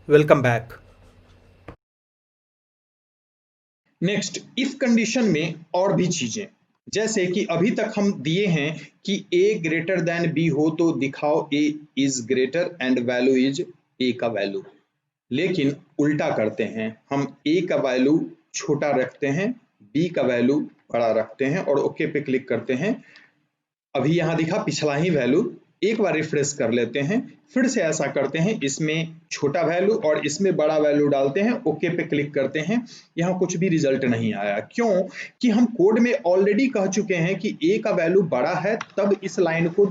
Welcome back. Next if condition में और भी चीजें, जैसे कि अभी तक हम दिए हैं कि ए ग्रेटर देन बी हो तो दिखाओ A is greater and value is A का वैल्यू। लेकिन उल्टा करते हैं, हम ए का वैल्यू छोटा रखते हैं, बी का वैल्यू बड़ा रखते हैं और ओके पे क्लिक करते हैं। अभी यहाँ दिखा पिछला ही वैल्यू, एक बार रिफ्रेश कर लेते हैं, फिर से ऐसा करते हैं, इसमें छोटा वैल्यू और इसमें बड़ा वैल्यू डालते हैं, ओके पे क्लिक करते हैं। यहाँ कुछ भी रिजल्ट नहीं आया, क्यों कि हम कोड में ऑलरेडी कह चुके हैं कि ए का वैल्यू बड़ा है तब इस लाइन को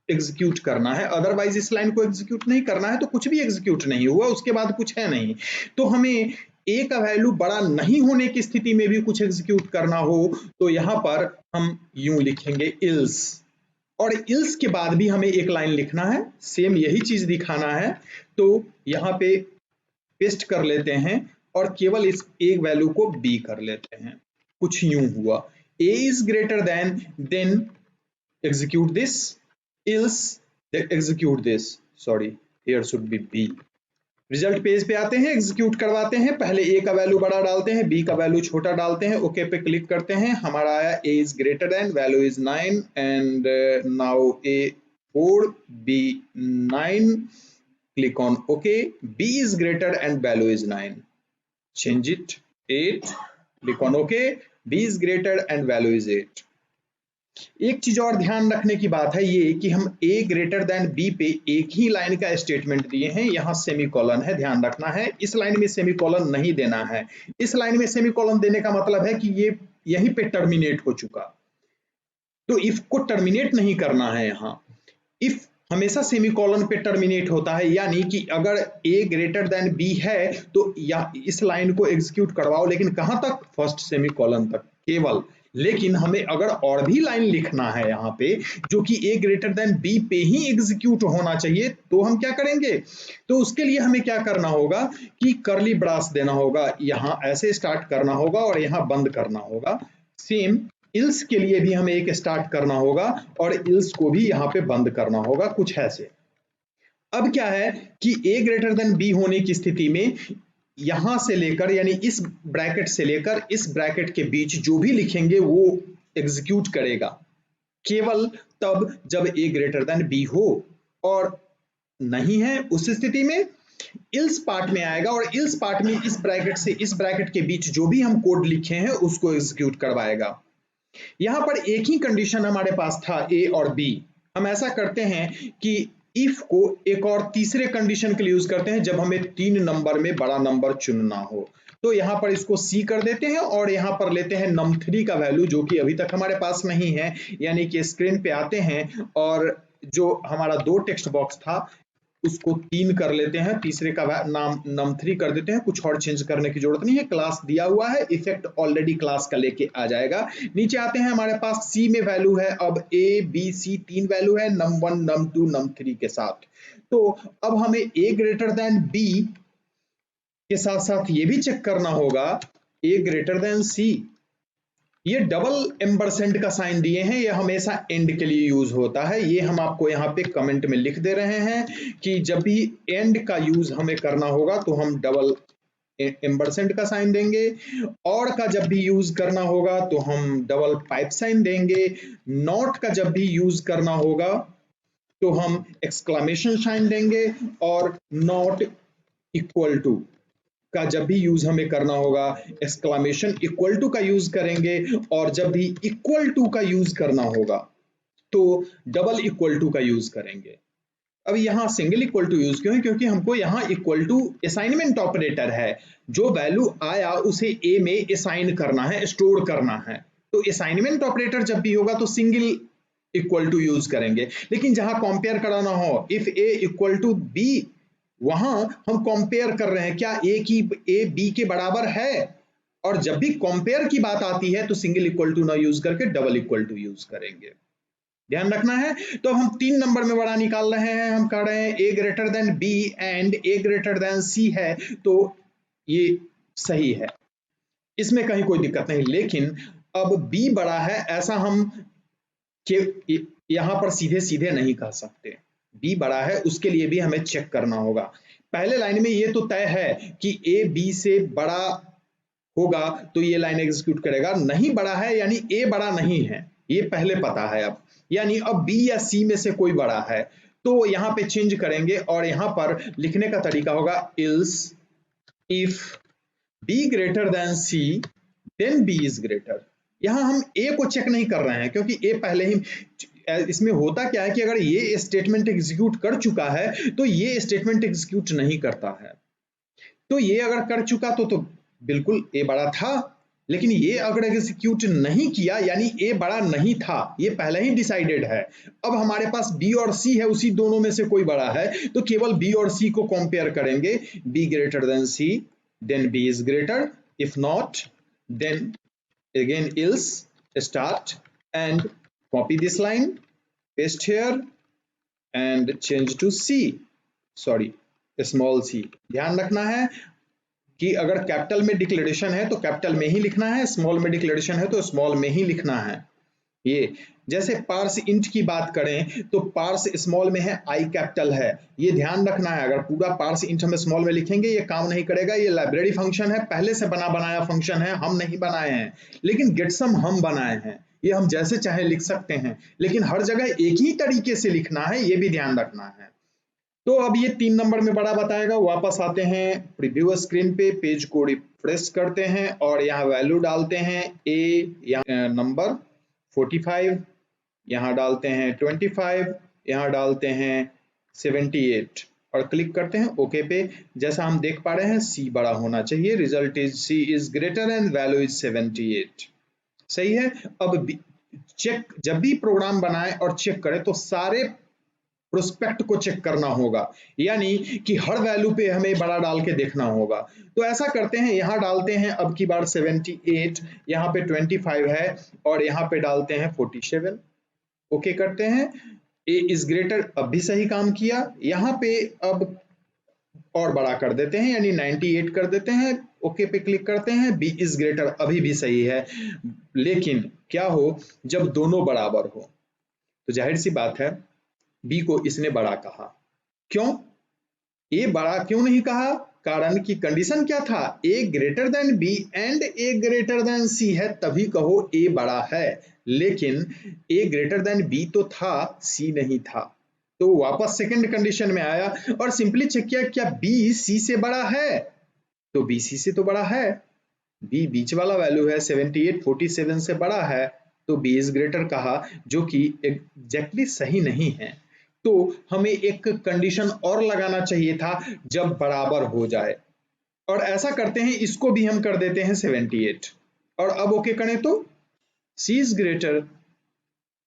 एग्जीक्यूट करना है, अदरवाइज इस लाइन को एग्जीक्यूट नहीं करना है तो कुछ भी एग्जीक्यूट नहीं हुआ, उसके बाद कुछ है नहीं। तो हमें ए का वैल्यू बड़ा नहीं होने की स्थिति में भी कुछ एग्जीक्यूट करना हो तो यहाँ पर हम यूं लिखेंगे इल्स, और इल्स के बाद भी हमें एक लाइन लिखना है, सेम यही चीज दिखाना है। तो यहाँ पे पेस्ट कर लेते हैं और केवल इस एक वैल्यू को बी कर लेते हैं। कुछ यूं हुआ, A is greater than execute this, else execute this, sorry here should be b। Result page पे आते हैं, एग्जीक्यूट करवाते हैं, पहले ए का वैल्यू बड़ा डालते हैं, बी का वैल्यू छोटा डालते हैं, ओके पे क्लिक करते हैं, हमारा आया A is greater than, value is 9 and now A 4 B 9, click on okay, B is greater and value is 9, change it 8, click on okay, B is greater and value is 8। एक चीज और ध्यान रखने की बात है ये कि हम a ग्रेटर देन b पे एक ही लाइन का स्टेटमेंट दिए हैं, यहाँ सेमीकोलन है, ध्यान रखना है इस लाइन में सेमीकोलन नहीं देना है। इस लाइन में सेमीकोलन देने का मतलब है कि ये यहीं पे टर्मिनेट हो चुका, तो इफ को टर्मिनेट नहीं करना है। यहाँ इफ हमेशा सेमीकोलन पे टर्मिनेट होता है, यानी कि अगर a ग्रेटर देन b है तो या इस लाइन को एग्जीक्यूट करवाओ, लेकिन कहां तक, फर्स्ट सेमीकोलन तक केवल। लेकिन हमें अगर और भी लाइन लिखना है यहाँ पे जो कि a ग्रेटर देन b पे ही एग्जीक्यूट होना चाहिए, तो हम क्या करेंगे, तो उसके लिए हमें क्या करना होगा कि कर्ली ब्रास देना होगा, यहाँ ऐसे स्टार्ट करना होगा और यहाँ बंद करना होगा। सेम इल्स के लिए भी हमें एक स्टार्ट करना होगा और इल्स को भी यहाँ पे बंद करना होगा, कुछ ऐसे। अब क्या है कि a ग्रेटर देन b होने की स्थिति में यहां से लेकर, यानी इस ब्रैकेट से लेकर इस ब्रैकेट के बीच जो भी लिखेंगे वो एग्जीक्यूट करेगा केवल तब जब a ग्रेटर देन b हो, और नहीं है उस स्थिति में इल्स पार्ट में आएगा और इल्स पार्ट में इस ब्रैकेट से इस ब्रैकेट के बीच जो भी हम कोड लिखे हैं उसको एग्जीक्यूट करवाएगा। यहाँ पर एक ही कंडीशन हमारे पास था ए और बी, हम ऐसा करते हैं कि इफ को एक और तीसरे कंडीशन के लिए यूज करते हैं जब हमें 3 नंबर में बड़ा नंबर चुनना हो। तो यहाँ पर इसको सी कर देते हैं और यहाँ पर लेते हैं num3 का वैल्यू जो कि अभी तक हमारे पास नहीं है, यानी कि स्क्रीन पे आते हैं और जो हमारा 2 टेक्स्ट बॉक्स था उसको 3 कर लेते हैं, तीसरे का नाम num3 कर देते हैं, कुछ और चेंज करने की जरूरत नहीं है, क्लास दिया हुआ है, इफेक्ट ऑलरेडी क्लास का लेके आ जाएगा। नीचे आते हैं, हमारे पास सी में वैल्यू है, अब ए बी सी 3 वैल्यू है num1 num2 num3 के साथ। तो अब हमें ए ग्रेटर देन बी के साथ साथ ये भी चेक करना होगा ए ग्रेटर देन सी। ये डबल एम्बरसेंट का साइन दिए हैं, ये हमेशा एंड के लिए यूज होता है, ये हम आपको यहाँ पे कमेंट में लिख दे रहे हैं कि जब भी एंड का यूज हमें करना होगा तो हम डबल एम्बरसेंट का साइन देंगे, और का जब भी यूज करना होगा तो हम डबल पाइप साइन देंगे, नॉट का जब भी यूज करना होगा तो हम एक्सक्लेमेशन साइन देंगे, और नॉट इक्वल टू का जब भी यूज हमें करना होगा एक्सक्लेमेशन इक्वल टू का यूज करेंगे, और जब भी इक्वल टू का यूज करना होगा तो डबल इक्वल टू का यूज करेंगे। अब यहाँ सिंगल इक्वल टू यूज क्यों है, क्योंकि हमको यहाँ इक्वल टू असाइनमेंट ऑपरेटर है, जो वैल्यू आया उसे ए में असाइन करना है, स्टोर करना है। तो असाइनमेंट ऑपरेटर जब भी होगा तो सिंगल इक्वल टू यूज करेंगे, लेकिन जहां कंपेयर कराना हो, if A equal to B, वहां हम कंपेयर कर रहे हैं क्या ए बी के बराबर है, और जब भी कंपेयर की बात आती है तो सिंगल इक्वल टू ना यूज करके डबल इक्वल टू यूज करेंगे, ध्यान रखना है। तो हम 3 नंबर में बड़ा निकाल रहे हैं, हम कह रहे हैं A greater than B and A greater than C है, तो ये सही है, इसमें कहीं कोई दिक्कत नहीं। लेकिन अब बी बड़ा है ऐसा हम यहां पर सीधे सीधे नहीं कह सकते, बी बड़ा है उसके लिए भी हमें चेक करना होगा। पहले लाइन में ये तो तय है कि ए बी से बड़ा होगा तो ये लाइन एग्जीक्यूट करेगा, नहीं बड़ा है यानी ए बड़ा नहीं है, ये पहले पता है। अब यानी अब बी या सी में से कोई बड़ा है तो यहाँ पे चेंज करेंगे और यहाँ पर लिखने का तरीका होगा else if B greater than C then B is greater. यहाँ हम ए को चेक नहीं कर रहे हैं क्योंकि ए पहले ही, इसमें होता क्या है कि अगर ये स्टेटमेंट एग्जीक्यूट कर चुका है तो ये स्टेटमेंट एग्जीक्यूट नहीं करता है। तो ये अगर कर चुका तो बिल्कुल ए बड़ा था, लेकिन ये अगर एग्जीक्यूट नहीं किया यानी ए बड़ा नहीं था, ये पहले ही डिसाइडेड है। अब हमारे पास बी और सी है, उसी दोनों में से कोई बड़ा है तो केवल बी और सी को कंपेयर करेंगे, B greater than C then B is greater, if not then again else start and copy this line, paste here and change to C, sorry small c। ध्यान रखना है कि अगर कैपिटल में डिक्लेरेशन है तो कैपिटल में ही लिखना है, स्मॉल में डिक्लेरेशन है तो स्मॉल में ही लिखना है। ये जैसे पार्स इंट की बात करें तो पार्स स्मॉल में है, आई कैपिटल है, ये ध्यान रखना है। अगर पूरा पार्स इंट हम स्मॉल में लिखेंगे ये काम नहीं करेगा। ये लाइब्रेरी फंक्शन है, पहले से बना बनाया फंक्शन है, हम नहीं बनाए हैं, लेकिन गेटसम हम बनाए हैं। ये हम जैसे चाहे लिख सकते हैं, लेकिन हर जगह एक ही तरीके से लिखना है, ये भी ध्यान रखना है। तो अब ये 3 नंबर में बड़ा बताएगा। वापस आते हैं प्रीव्यू स्क्रीन पे, पेज को रिफ्रेश करते हैं और यहाँ वैल्यू डालते हैं ए, यहाँ नंबर 45, यहाँ डालते हैं 25, यहाँ डालते हैं 78 और क्लिक करते हैं ओके पे। जैसा हम देख पा रहे हैं सी बड़ा होना चाहिए, result is C is greater and value is 78। सही है। अब चेक, जब भी प्रोग्राम बनाए और चेक करें तो सारे प्रोस्पेक्ट को चेक करना होगा, यानी कि हर वैल्यू पे हमें बड़ा डाल के देखना होगा। तो ऐसा करते हैं, यहाँ डालते हैं अब की बार 78, यहाँ पे 25 है और यहाँ पे डालते हैं 47, ओके करते हैं। ए इज ग्रेटर अब भी सही काम किया, यहाँ पे अब और बड़ा कर देते हैं यानी 98 कर देते हैं, ओके पे क्लिक करते हैं। बी इज ग्रेटर अभी भी सही है, लेकिन क्या हो जब दोनों बराबर हो, तो जाहिर सी बात है बी को इसने बड़ा कहा। क्यों ए बड़ा क्यों नहीं कहा? कारण कि कंडीशन क्या था, A greater than B and A greater than C है, तभी कहो ए बड़ा है। लेकिन ए ग्रेटर देन बी तो था, सी नहीं था, तो वापस सेकंड कंडीशन में आया और सिंपली चेक किया क्या बी सी से बड़ा है, तो बी सी से तो बड़ा है, बी बीच वाला वैल्यू है 78 47 से बड़ा है, तो बी इज ग्रेटर कहा, जो कि एग्जैक्टली सही नहीं है। तो हमें एक कंडीशन और लगाना चाहिए था जब बराबर हो जाए, और ऐसा करते हैं, इसको भी हम कर देते हैं 78 और अब ओके करें तो सी इज ग्रेटर।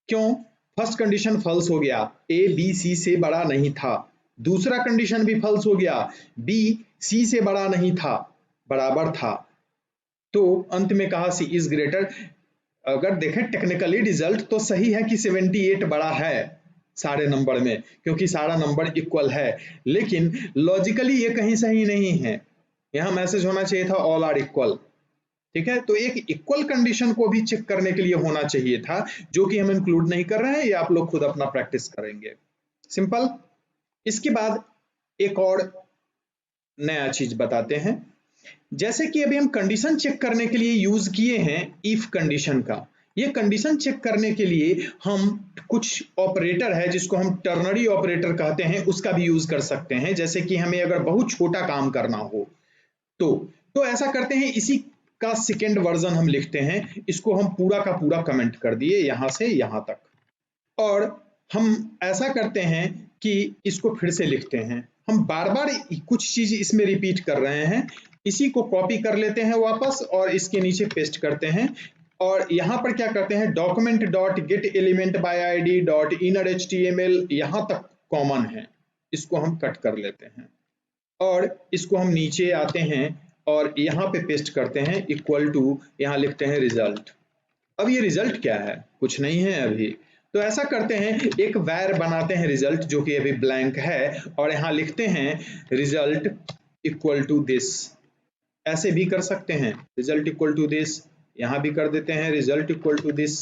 क्यों? फर्स्ट कंडीशन फॉल्स हो गया, ए बी सी से बड़ा नहीं था। दूसरा कंडीशन भी फॉल्स हो गया, बी सी से बड़ा नहीं था, बराबर था। तो अंत में कहा सी इज ग्रेटर। अगर देखें टेक्निकली रिजल्ट तो सही है कि 78 बड़ा है सारे नंबर में, क्योंकि सारा नंबर इक्वल है, लेकिन लॉजिकली ये कहीं सही नहीं है। यहाँ मैसेज होना चाहिए था ऑल आर इक्वल, ठीक है। तो एक इक्वल कंडीशन को भी चेक करने के लिए होना चाहिए था, जो कि हम इंक्लूड नहीं कर रहे हैं, ये आप लोग खुद अपना प्रैक्टिस करेंगे, सिंपल। इसके बाद एक और नया चीज बताते हैं, जैसे कि अभी हम कंडीशन चेक करने के लिए यूज किए हैं इफ कंडीशन का। ये कंडीशन चेक करने के लिए हम कुछ ऑपरेटर है जिसको हम टर्नरी ऑपरेटर कहते हैं, उसका भी यूज कर सकते हैं। जैसे कि हमें अगर बहुत छोटा काम करना हो तो ऐसा करते हैं, इसी का सेकेंड वर्जन हम लिखते हैं, इसको हम पूरा का पूरा कमेंट कर दिए यहां से यहां तक, और हम ऐसा करते हैं कि इसको फिर से लिखते हैं। हम बार बार कुछ चीज इसमें रिपीट कर रहे हैं, इसी को कॉपी कर लेते हैं वापस और इसके नीचे पेस्ट करते हैं, और यहाँ पर क्या करते हैं, document dot gate element by ID dot inner HTML यहाँ तक कॉमन है, इसको हम कट कर लेते हैं और इसको हम नीचे आते हैं और यहाँ पे पेस्ट करते हैं इक्वल टू, यहाँ लिखते हैं रिजल्ट। अब ये रिजल्ट क्या है, कुछ नहीं है अभी, तो ऐसा करते हैं एक वैर बनाते हैं रिजल्ट, जो कि अभी ब्लैंक है, और यहाँ लिखते हैं रिजल्ट इक्वल टू दिस। ऐसे भी कर सकते हैं, रिजल्ट इक्वल टू दिस, यहाँ भी कर देते हैं result equal to this,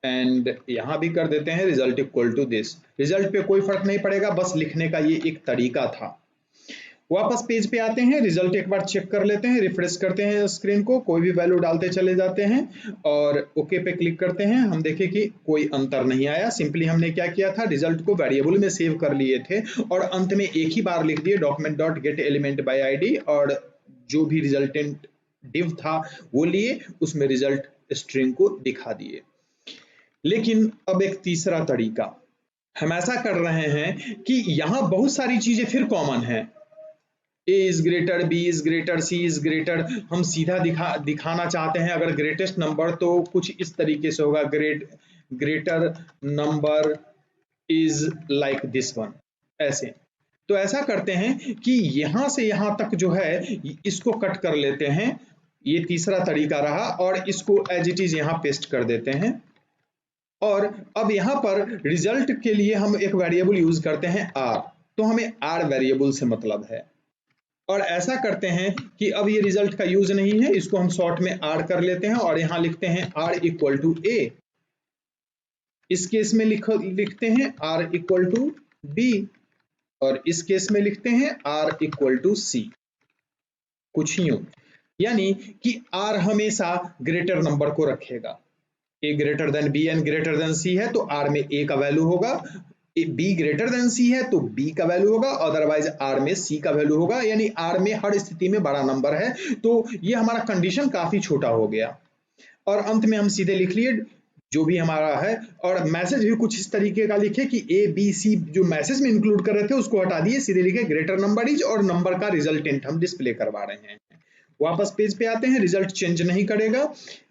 and यहाँ भी कर देते हैं result equal to this. Result पे कोई फर्क नहीं पड़ेगा, बस लिखने का ये एक तरीका था। वापस पेज पे आते हैं, रिजल्ट एक बार चेक कर लेते हैं, रिफ्रेश करते हैं स्क्रीन को, कोई भी वैल्यू डालते चले जाते हैं और ओके पे क्लिक करते हैं। हम देखें कि कोई अंतर नहीं आया। सिंपली हमने क्या किया था, रिजल्ट को वेरिएबल में सेव कर लिए थे और अंत में एक ही बार लिख दिए document dot gate element by ID, और जो भी रिजल्टेंट डिव था वो लिए, उसमें रिजल्ट स्ट्रिंग को दिखा दिए। लेकिन अब एक तीसरा तरीका हम ऐसा कर रहे हैं कि यहां बहुत सारी चीजें फिर कॉमन है, A is greater, B is greater, C is greater. हम सीधा दिखाना चाहते हैं अगर ग्रेटेस्ट नंबर तो कुछ इस तरीके से होगा, greater number is like this one, ऐसे। तो ऐसा करते हैं कि यहां से यहां तक जो है इसको कट कर लेते हैं, ये तीसरा तरीका रहा, और इसको एज इट इज यहां पेस्ट कर देते हैं। और अब यहां पर रिजल्ट के लिए हम एक वेरिएबल यूज करते हैं आर, तो हमें आर वेरिएबल से मतलब है। और ऐसा करते हैं कि अब ये रिजल्ट का यूज नहीं है, इसको हम शॉर्ट में आर कर लेते हैं और यहां लिखते हैं आर इक्वल टू ए। इस केस में लिखते हैं आर इक्वल टू बी, और इस केस में लिखते हैं आर इक्वल टू सी। कुछ यूं, यानी कि आर हमेशा ग्रेटर नंबर को रखेगा। A greater than B and greater than C है तो आर में ए का वैल्यू होगा, बी ग्रेटर देन सी है तो बी का वैल्यू होगा, अदरवाइज आर में सी का वैल्यू होगा, यानी आर में हर स्थिति में बड़ा नंबर है। तो ये हमारा कंडीशन काफी छोटा हो गया और अंत में हम सीधे लिख लिए जो भी हमारा है, और मैसेज भी कुछ इस तरीके का लिखे कि ए बी सी जो मैसेज में इंक्लूड कर रहे थे उसको हटा दिए, सीधे लिखे ग्रेटर नंबर इज, और नंबर का रिजल्टेंट हम डिस्प्ले करवा रहे हैं। वापस पेज पे आते हैं, रिजल्ट चेंज नहीं करेगा,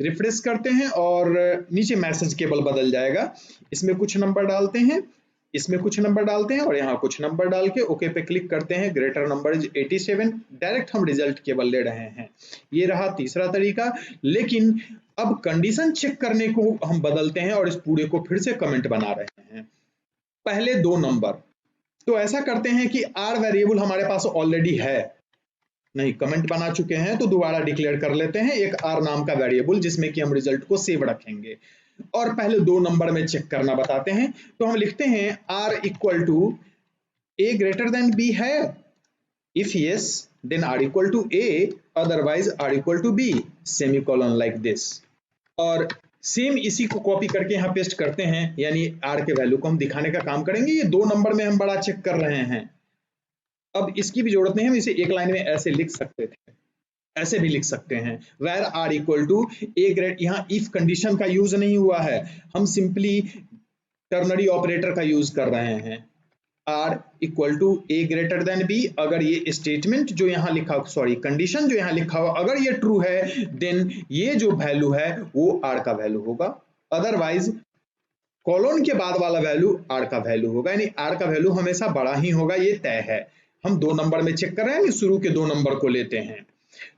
रिफ्रेश करते हैं और नीचे मैसेज केवल बदल जाएगा। इसमें कुछ नंबर डालते हैं, इसमें कुछ नंबर डालते हैं और यहाँ कुछ नंबर डाल के ओके पे क्लिक करते हैं। ग्रेटर नंबर इज 87, डायरेक्ट हम रिजल्ट केवल ले रहे हैं। ये रहा तीसरा तरीका। लेकिन अब कंडीशन चेक करने को हम बदलते हैं और इस पूरे को फिर से कमेंट बना रहे हैं। पहले दो नंबर, तो ऐसा करते हैं कि आर वेरिएबल हमारे पास ऑलरेडी है, नहीं कमेंट बना चुके हैं तो दोबारा डिक्लेयर कर लेते हैं एक आर नाम का वेरिएबल जिसमें कि हम रिजल्ट को सेव रखेंगे। और पहले दो नंबर में चेक करना बताते हैं, तो हम लिखते हैं R equal to A greater than B है, if yes then R equal to A, otherwise R equal to B, semicolon like this. और सेम इसी को कॉपी करके यहाँ पेस्ट करते हैं, यानी आर के वैल्यू को हम दिखाने का काम करेंगे। ये दो नंबर में हम बड़ा चेक कर रहे हैं, अब इसकी भी जरूरत नहीं है, हम इसे एक लाइन में ऐसे लिख सकते थे, ऐसे भी लिख सकते हैं where R equal to A great. यहाँ इफ कंडीशन का यूज नहीं हुआ है, हम सिंपली टर्नरी ऑपरेटर का यूज कर रहे हैं। R equal to A greater than B, अगर ये स्टेटमेंट जो यहाँ लिखा, सॉरी कंडीशन जो यहाँ लिखा हुआ अगर ये ट्रू है देन ये जो वैल्यू है वो आर का वैल्यू होगा, अदरवाइज कॉलन के बाद वाला वैल्यू आर का वैल्यू होगा, यानी आर का वैल्यू हमेशा बड़ा ही होगा, ये तय है। हम दो नंबर में चेक कर रहे हैं, शुरू के दो नंबर को लेते हैं।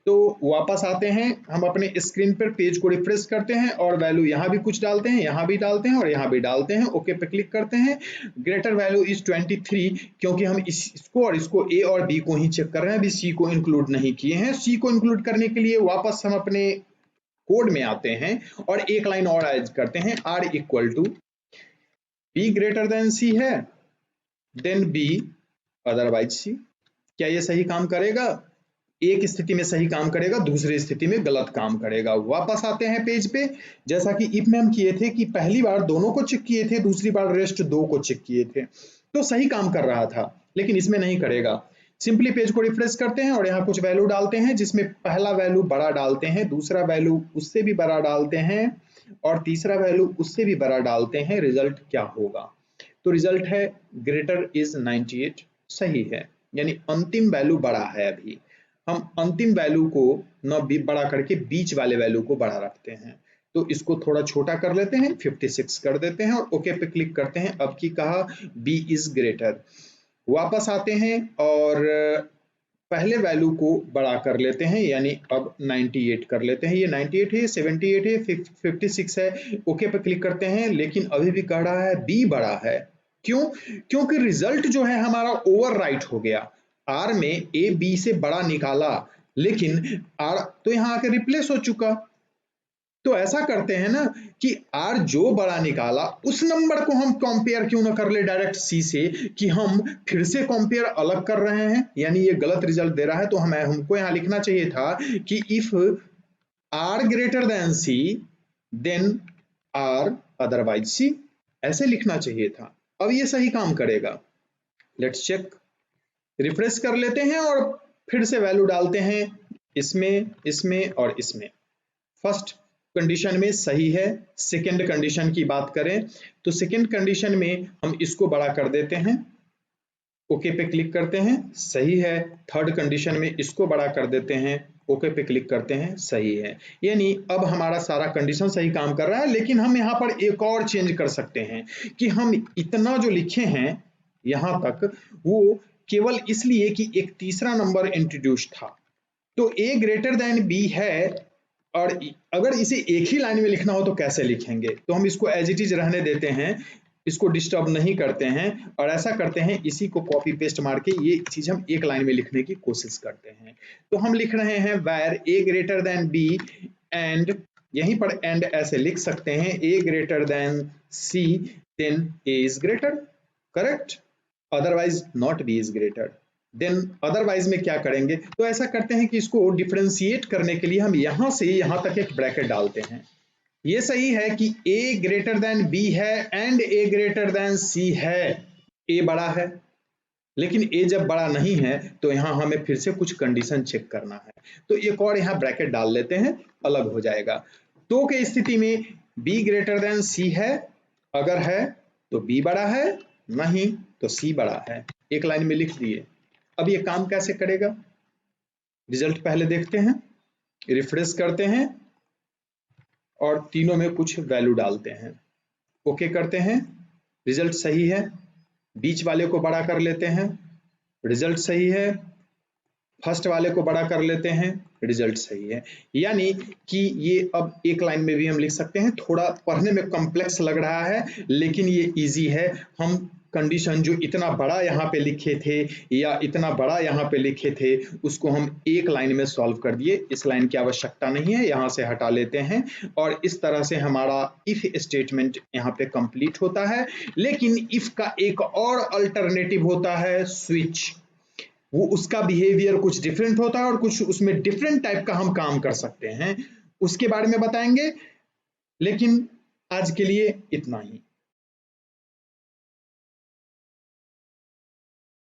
तो वापस आते हैं, हम अपने स्क्रीन पर पेज को रिफ्रेश करते हैं और वैल्यू यहाँ भी कुछ डालते हैं, यहाँ भी डालते हैं और यहाँ भी डालते हैं। ओके पे क्लिक करते हैं। ग्रेटर वैल्यू इज 23, क्योंकि हम इसको और इसको ए और बी को ही चेक कर रहे हैं, अभी सी को इंक्लूड नहीं किए हैं। सी को इंक्लूड करने के लिए वापस हम अपने कोड में आते हैं और एक लाइन और ऐड करते हैं, R equal to B greater than C है देन बी, अदरवाइज सी। क्या ये सही काम करेगा? एक स्थिति में सही काम करेगा, दूसरी स्थिति में गलत काम करेगा। वापस आते हैं पेज पे, जैसा कि इफ में हम किए थे कि पहली बार दोनों को चेक किए थे, दूसरी बार रेस्ट दो को चेक किए थे, तो सही काम कर रहा था, लेकिन इसमें नहीं करेगा। सिंपली पेज को रिफ्रेश करते हैं और यहाँ कुछ वैल्यू डालते हैं, जिसमें पहला वैल्यू बड़ा डालते हैं, दूसरा वैल्यू उससे भी बड़ा डालते हैं और तीसरा वैल्यू उससे भी बड़ा डालते हैं। रिजल्ट क्या होगा? तो रिजल्ट है ग्रेटर इज 98, सही है, यानी अंतिम वैल्यू बड़ा है। अभी हम अंतिम वैल्यू को न भी बड़ा करके बीच वाले वैल्यू को बड़ा रखते हैं, तो इसको थोड़ा छोटा कर लेते हैं, 56 कर देते हैं और ओके पे क्लिक करते हैं। अब की कहा बी इज ग्रेटर। वापस आते हैं और पहले वैल्यू को बड़ा कर लेते हैं, यानी अब 98 कर लेते हैं। ये 98 है, 78 है, 56 है। ओके पे क्लिक करते हैं, लेकिन अभी भी कह रहा है बी बड़ा है। क्यों? क्योंकि रिजल्ट जो है हमारा ओवरराइट हो गया। आर में ए बी से बड़ा निकाला, लेकिन आर तो यहाँ आके रिप्लेस हो चुका, तो ऐसा करते हैं ना कि R जो बड़ा निकाला उस नंबर को हम कंपेयर क्यों ना कर ले डायरेक्ट C से, कि हम फिर से कंपेयर अलग कर रहे हैं, यानी ये गलत रिजल्ट दे रहा है। तो हमको यहाँ लिखना चाहिए था कि if R greater than C then R otherwise C, ऐसे लिखना चाहिए था। अब ये सही काम करेगा। लेट्स चेक, रिफ्रेश कर लेते हैं और फिर से वैल्यू डालते हैं इसमें, इसमें और इसमें। फर्स्ट कंडीशन में सही है। सेकेंड कंडीशन की बात करें तो सेकेंड कंडीशन में हम इसको बड़ा कर देते हैं, ओके पे क्लिक करते हैं, सही है। थर्ड कंडीशन में इसको बड़ा कर देते हैं, ओके पे क्लिक करते हैं, सही है। यानी अब हमारा सारा कंडीशन सही काम कर रहा है। लेकिन हम यहाँ पर एक और चेंज कर सकते हैं कि हम इतना जो लिखे हैं यहाँ तक, वो केवल इसलिए कि एक तीसरा नंबर इंट्रोड्यूस था। तो A ग्रेटर देन B है, और अगर इसे एक ही लाइन में लिखना हो तो कैसे लिखेंगे? तो हम इसको एज इट इज रहने देते हैं, इसको डिस्टर्ब नहीं करते हैं, और ऐसा करते हैं इसी को कॉपी पेस्ट मार के ये चीज हम एक लाइन में लिखने की कोशिश करते हैं। तो हम लिख रहे हैं where A greater than B and, यहीं पर एंड ऐसे लिख सकते हैं, A greater than C then A is greater, correct, otherwise not B is greater. Then otherwise में क्या करेंगे? तो ऐसा करते हैं कि इसको डिफरेंशिएट करने के लिए हम यहां से यहां तक एक ब्रैकेट डालते हैं। ये सही है कि A ग्रेटर देन B है and A greater than C है। A बड़ा है, लेकिन A जब बड़ा नहीं है तो यहाँ हमें फिर से कुछ कंडीशन चेक करना है। तो एक और यहाँ ब्रैकेट डाल लेते हैं, अलग हो जाएगा। तो के स्थिति में B ग्रेटर देन C है, अगर है तो B बड़ा है, नहीं तो C बड़ा है। एक लाइन में लिख दिए। अब ये काम कैसे करेगा? रिजल्ट पहले देखते हैं, रिफ्रेश करते हैं और तीनों में कुछ वैल्यू डालते हैं, ओके करते हैं, रिजल्ट सही है। बीच वाले को बड़ा कर लेते हैं, रिजल्ट सही है। फर्स्ट वाले को बड़ा कर लेते हैं, रिजल्ट सही है। यानी कि ये अब एक लाइन में भी हम लिख सकते हैं। थोड़ा पढ़ने में कॉम्प्लेक्स लग रहा है, लेकिन ये इजी है। हम कंडीशन जो इतना बड़ा यहाँ पे लिखे थे या इतना बड़ा यहाँ पे लिखे थे, उसको हम एक लाइन में सॉल्व कर दिए। इस लाइन की आवश्यकता नहीं है, यहाँ से हटा लेते हैं और इस तरह से हमारा इफ स्टेटमेंट यहाँ पे कंप्लीट होता है। लेकिन इफ का एक और अल्टरनेटिव होता है, स्विच। वो उसका बिहेवियर कुछ डिफरेंट होता है और कुछ उसमें डिफरेंट टाइप का हम काम कर सकते हैं, उसके बारे में बताएंगे। लेकिन आज के लिए इतना ही।